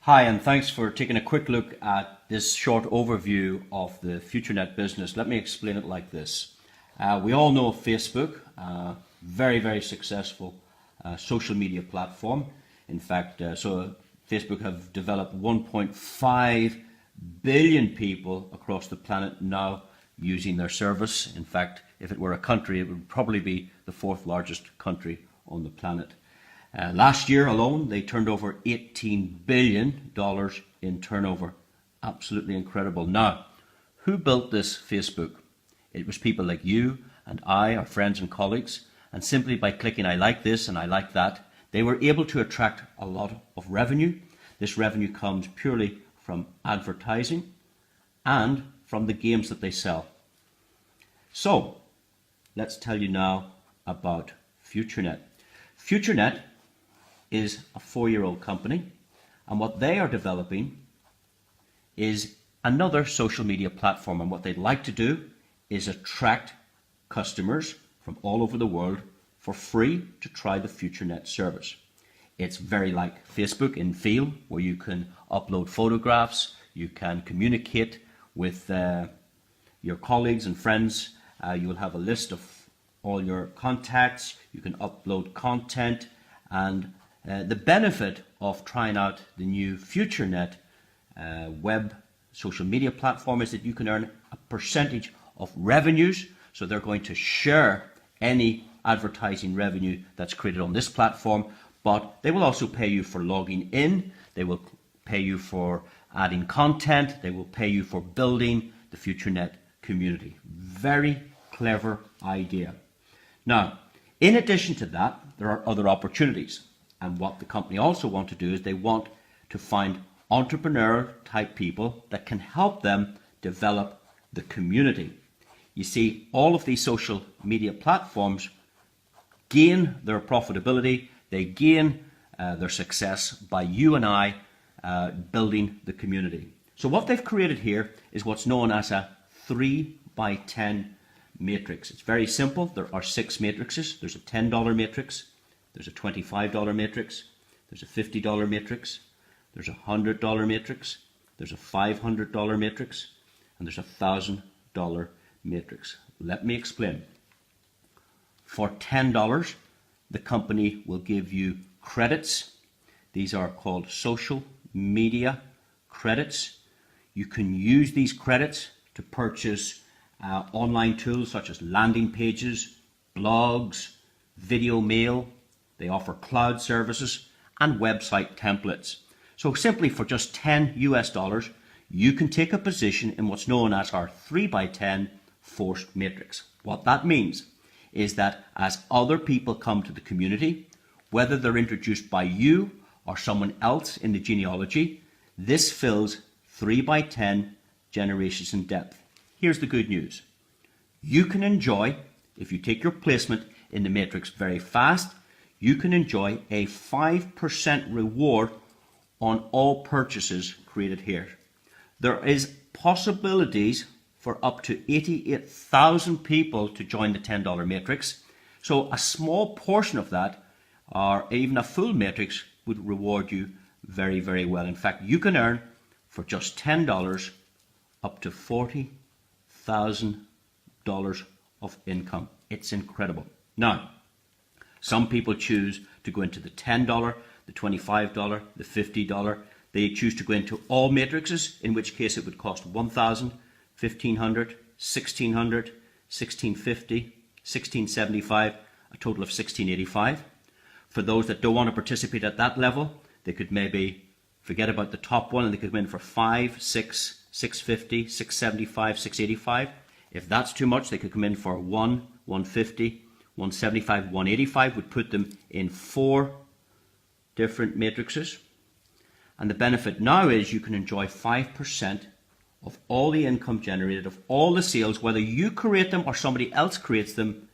Hi, and thanks for taking a quick look at this short overview of the Futurenet business. Let me explain it like this. We all know Facebook, very successful social media platform. In fact, Facebook have developed 1.5 billion people across the planet now using their service. In fact, if it were a country, it would probably be the fourth largest country on the planet. Last year alone, they turned over $18 billion in turnover. Absolutely incredible. Now, who built this Facebook? It was people like you and I, our friends and colleagues, and simply by clicking I like this and I like that, they were able to attract a lot of revenue. This revenue comes purely from advertising and from the games that they sell. So, let's tell you now about Futurenet. Futurenet is a 4-year-old company, and what they are developing is another social media platform, and what they'd like to do is attract customers from all over the world for free to try the Futurenet service. It's very like Facebook in feel, where you can upload photographs, you can communicate with your colleagues and friends, you will have a list of all your contacts, you can upload content, and the benefit of trying out the new Futurenet web social media platform is that you can earn a percentage of revenues. So they're going to share any advertising revenue that's created on this platform, but they will also pay you for logging in, they will pay you for adding content, they will pay you for building the Futurenet community. Very clever idea. Now, in addition to that, there are other opportunities. And what the company also want to do is they want to find entrepreneur type people that can help them develop the community. You see, all of these social media platforms gain their profitability, they gain their success by you and I building the community. So what they've created here is what's known as a 3x10 matrix. It's very simple. There are 6 matrices. There's a $10 matrix. There's a $25 matrix, there's a $50 matrix, there's a $100 matrix, there's a $500 matrix, and there's a $1,000 matrix. Let me explain. For $10, the company will give you credits. These are called social media credits. You can use these credits to purchase online tools such as landing pages, blogs, video mail. They offer cloud services and website templates. So simply for just $10 US, you can take a position in what's known as our 3x10 forced matrix. What that means is that as other people come to the community, whether they're introduced by you or someone else in the genealogy, this fills 3x10 generations in depth. Here's the good news. You can enjoy, if you take your placement in the matrix very fast, you can enjoy a 5% reward on all purchases created here. There is possibilities for up to 88,000 people to join the $10 matrix. So a small portion of that, or even a full matrix, would reward you very well. In fact, you can earn for just $10 up to $40,000 of income. It's incredible. Now, some people choose to go into the $10, the $25, the $50. They choose to go into all matrices, in which case it would cost $1,000, $1,500, $1,600, $1,650, $1,675, a total of $1,685. For those that don't want to participate at that level, they could maybe forget about the top one and they could win for $5, $6, $650, $675, $685. If that's too much, they could come in for $1, $150, $175, $185, would put them in 4 different matrices. And the benefit now is you can enjoy 5% of all the income generated, of all the sales, whether you create them or somebody else creates them,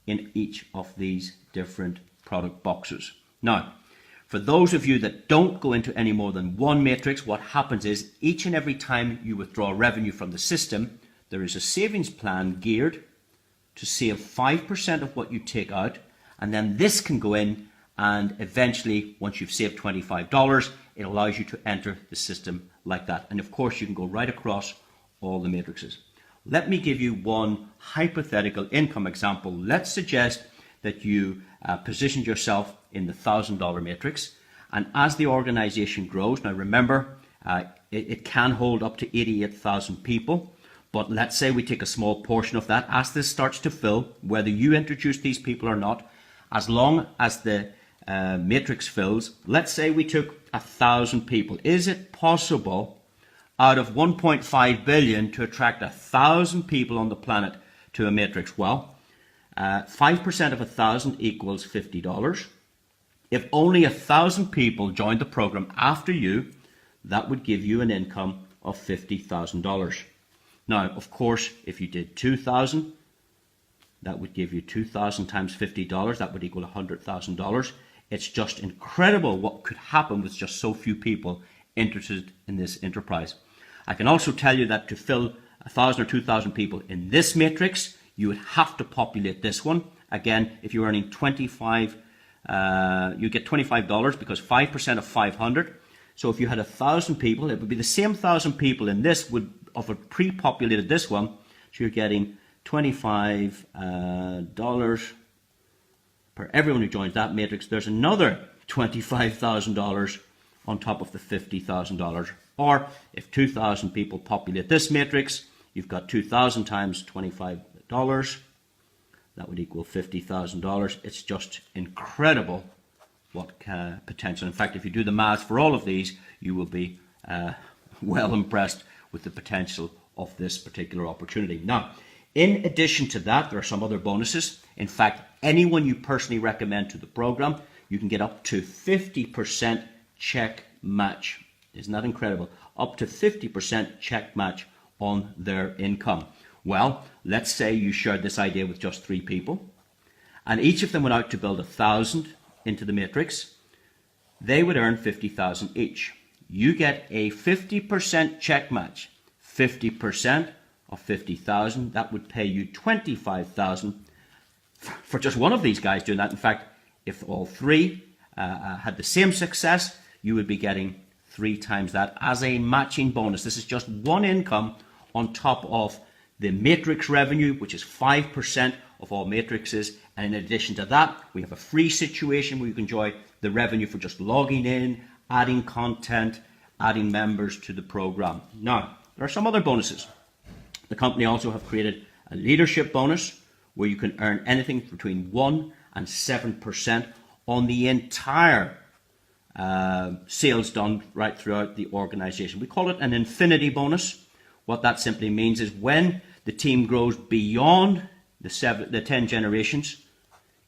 in each of these different product boxes. Now, for those of you that don't go into any more than one matrix, what happens is each and every time you withdraw revenue from the system, there is a savings plan geared to save 5% of what you take out, and then this can go in and eventually once you've saved $25, it allows you to enter the system like that. And of course you can go right across all the matrices. Let me give you one hypothetical income example. Let's suggest that you positioned yourself in the $1,000 matrix, and as the organization grows, now remember it can hold up to 88,000 people, but let's say we take a small portion of that. As this starts to fill, whether you introduce these people or not, as long as the matrix fills, let's say we took 1,000 people. Is it possible out of 1.5 billion to attract 1,000 people on the planet to a matrix? Well, 5% of 1,000 equals $50. If only 1,000 people joined the program after you, that would give you an income of $50,000. Now, of course, if you did 2,000, that would give you 2,000 times $50. That would equal $100,000. It's just incredible what could happen with just so few people interested in this enterprise. I can also tell you that to fill 1,000 or 2,000 people in this matrix, you would have to populate this one. Again, if you're earning 25, you get $25 because 5% of 500. So if you had 1,000 people, it would be the same 1,000 people in this would of a pre-populated this one. So you're getting $25 per everyone who joins that matrix. There's another $25,000 on top of the $50,000. Or if 2,000 people populate this matrix, you've got 2,000 times $25. That would equal $50,000. It's just incredible what potential. In fact, if you do the math for all of these, you will be well impressed with the potential of this particular opportunity. Now, in addition to that, there are some other bonuses. In fact, anyone you personally recommend to the program, you can get up to 50% check match. Isn't that incredible? Up to 50% check match on their income. Well, let's say you shared this idea with just 3 people, and each of them went out to build 1,000 into the matrix. They would earn 50,000 each. You get a 50% check match. 50% of 50,000, that would pay you 25,000 for just one of these guys doing that. In fact, if all 3 had the same success, you would be getting 3 times that as a matching bonus. This is just one income on top of the matrix revenue, which is 5% of all matrices. And in addition to that, we have a free situation where you can enjoy the revenue for just logging in, adding content, adding members to the program. Now, there are some other bonuses. The company also have created a leadership bonus where you can earn anything between 1 and 7% on the entire sales done right throughout the organization. We call it an infinity bonus. What that simply means is when the team grows beyond the 10 generations,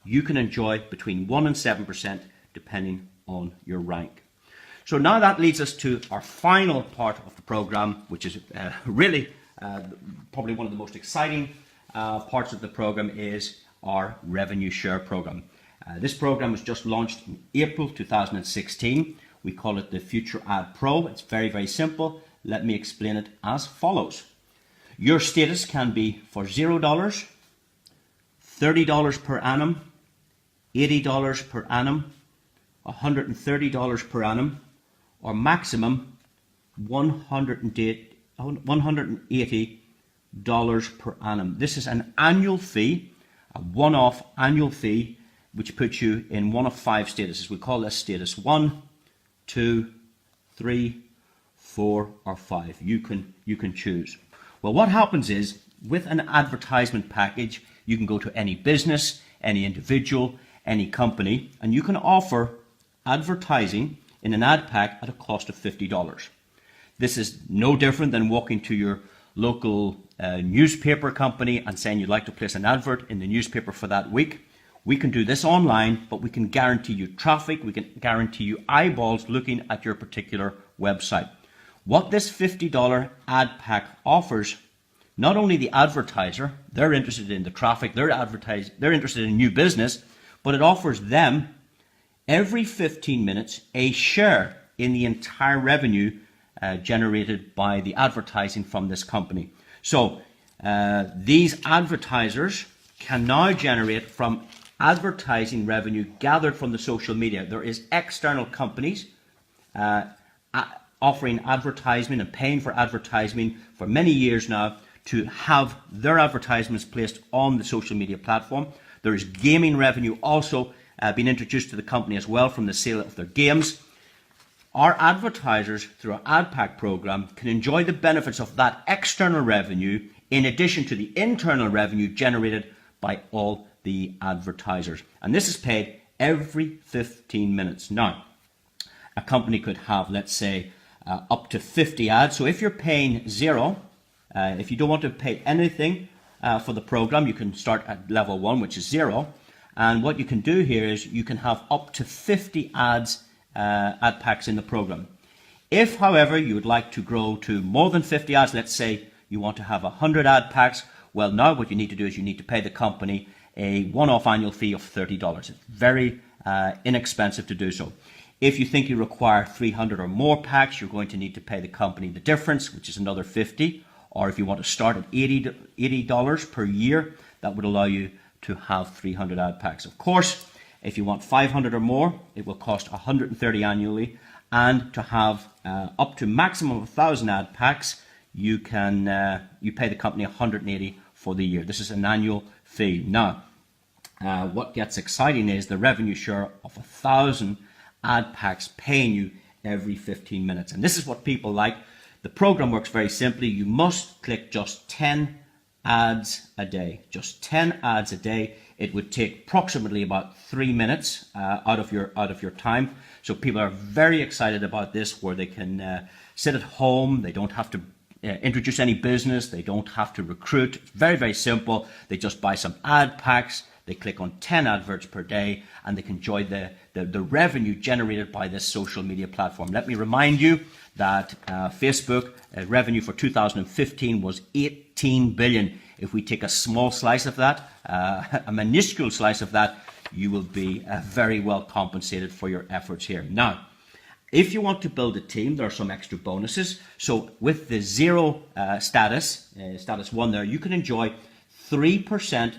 you can enjoy between 1 and 7% depending on your rank. So now that leads us to our final part of the program, which is really probably one of the most exciting parts of the program, is our revenue share program. This program was just launched in April 2016. We call it the FutureAdPro. It's very, very simple. Let me explain it as follows. Your status can be for $0, $30 per annum, $80 per annum, $130 per annum, or maximum $180 per annum. This is an annual fee, a one-off annual fee, which puts you in one of 5 statuses. We call this status 1, 2, 3, 4, or 5. You can choose. Well, what happens is with an advertisement package, you can go to any business, any individual, any company, and you can offer advertising in an ad pack at a cost of $50. This is no different than walking to your local newspaper company and saying you'd like to place an advert in the newspaper for that week. We can do this online, but we can guarantee you traffic, we can guarantee you eyeballs looking at your particular website. What this $50 ad pack offers, not only the advertiser, they're interested in the traffic, they're interested in new business, but it offers them every 15 minutes a share in the entire revenue generated by the advertising from this company. So these advertisers can now generate from advertising revenue gathered from the social media. There is external companies offering advertisement and paying for advertising for many years now to have their advertisements placed on the social media platform. There is gaming revenue also being introduced to the company as well from the sale of their games. Our advertisers through our ad pack program can enjoy the benefits of that external revenue in addition to the internal revenue generated by all the advertisers. And this is paid every 15 minutes. Now, a company could have, let's say, up to 50 ads. So if you're paying zero, if you don't want to pay anything for the program, you can start at level 1, which is 0. And what you can do here is you can have up to 50 ads, ad packs in the program. If, however, you would like to grow to more than 50 ads, let's say you want to have 100 ad packs, well, now what you need to do is you need to pay the company a one-off annual fee of $30. It's very inexpensive to do so. If you think you require 300 or more packs, you're going to need to pay the company the difference, which is another 50. Or if you want to start at $80 per year, that would allow you to have 300 ad packs. Of course, if you want 500 or more, it will cost 130 annually. And to have up to maximum of 1,000 ad packs, you pay the company 180 for the year. This is an annual fee. Now, what gets exciting is the revenue share of 1,000 ad packs paying you every 15 minutes. And this is what people like. The program works very simply. You must click just 10 ads a day. Just 10 ads a day. It would take approximately about 3 minutes out of your time. So people are very excited about this, where they can sit at home. They don't have to introduce any business. They don't have to recruit. It's very, very simple. They just buy some ad packs. They click on 10 adverts per day, and they can enjoy the revenue generated by this social media platform. Let me remind you that Facebook revenue for 2015 was 18 billion. If we take a small slice of that, a minuscule slice of that, you will be very well compensated for your efforts here. Now, if you want to build a team, there are some extra bonuses. So with the zero status 1 there, you can enjoy 3%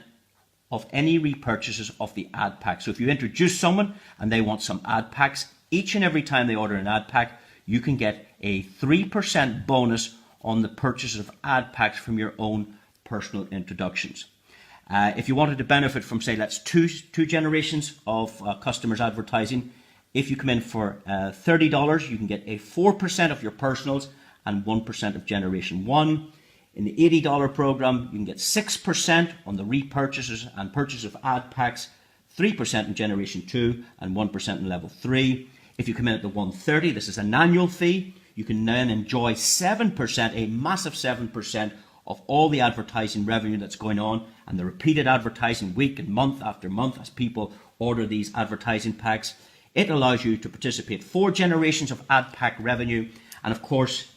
of any repurchases of the ad pack. So if you introduce someone and they want some ad packs, each and every time they order an ad pack, you can get a 3% bonus on the purchase of ad packs from your own personal introductions. If you wanted to benefit from, say, that's two generations of customers advertising, if you come in for $30, you can get a 4% of your personals and 1% of generation 1. In the $80 program, you can get 6% on the repurchases and purchase of ad packs, 3% in generation 2 and 1% in level 3. If you come in at the $130, this is an annual fee. You can then enjoy 7%, a massive 7% of all the advertising revenue that's going on, and the repeated advertising week and month after month as people order these advertising packs. It allows you to participate 4 generations of ad pack revenue, and of course,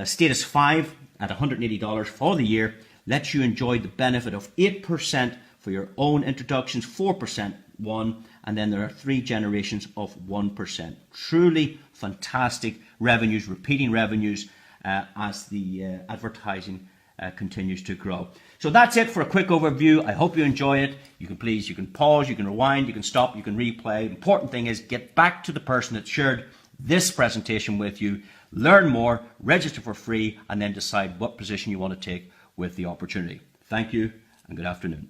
status 5 at $180 for the year lets you enjoy the benefit of 8% for your own introductions, 4% 1, and then there are 3 generations of 1%. Truly fantastic revenues, repeating revenues as the advertising continues to grow. So that's it for a quick overview. I hope you enjoy it. You can pause, you can rewind, you can stop, you can replay. Important thing is get back to the person that shared this presentation with you, learn more, register for free, and then decide what position you want to take with the opportunity. Thank you and good afternoon.